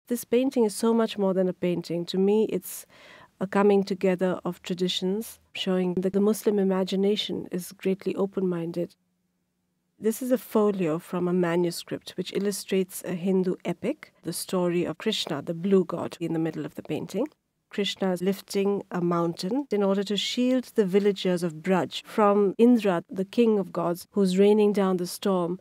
This painting is so much more than a painting. To me, it's a coming together of traditions, showing that the Muslim imagination is greatly open-minded. This is a folio from a manuscript which illustrates a Hindu epic, the story of Krishna, the blue god, in the middle of the painting. Krishna is lifting a mountain in order to shield the villagers of Braj from Indra, the king of gods, who's raining down the storm.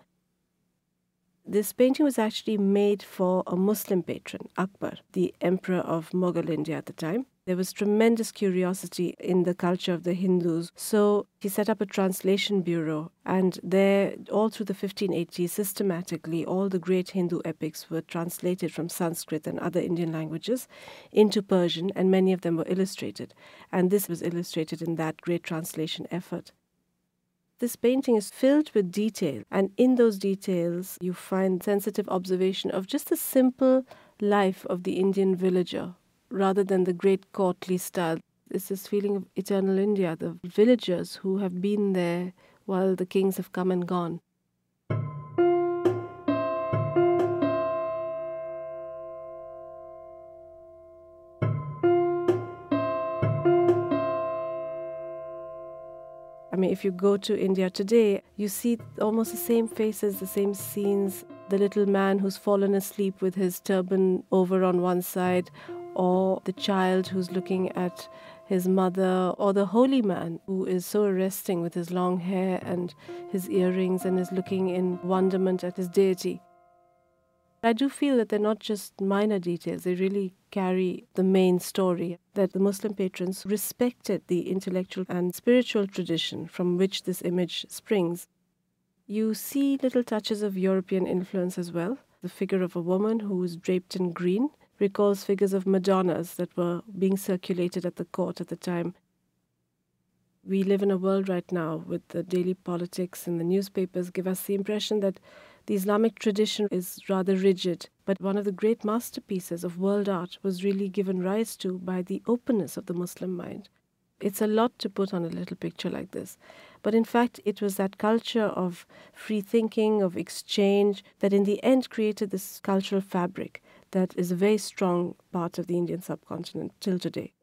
This painting was actually made for a Muslim patron, Akbar, the emperor of Mughal India at the time. There was tremendous curiosity in the culture of the Hindus, so he set up a translation bureau, and there, all through the 1580s, systematically, all the great Hindu epics were translated from Sanskrit and other Indian languages into Persian, and many of them were illustrated. And this was illustrated in that great translation effort. This painting is filled with detail, and in those details you find sensitive observation of just the simple life of the Indian villager, rather than the great courtly style. It's this feeling of eternal India, the villagers who have been there while the kings have come and gone. I mean, if you go to India today, you see almost the same faces, the same scenes. The little man who's fallen asleep with his turban over on one side, or the child who's looking at his mother, or the holy man who is so arresting with his long hair and his earrings and is looking in wonderment at his deity. I do feel that they're not just minor details, they really carry the main story, that the Muslim patrons respected the intellectual and spiritual tradition from which this image springs. You see little touches of European influence as well. The figure of a woman who is draped in green recalls figures of Madonnas that were being circulated at the court at the time. We live in a world right now with the daily politics and the newspapers give us the impression that the Islamic tradition is rather rigid, but one of the great masterpieces of world art was really given rise to by the openness of the Muslim mind. It's a lot to put on a little picture like this, but in fact it was that culture of free thinking, of exchange, that in the end created this cultural fabric that is a very strong part of the Indian subcontinent till today.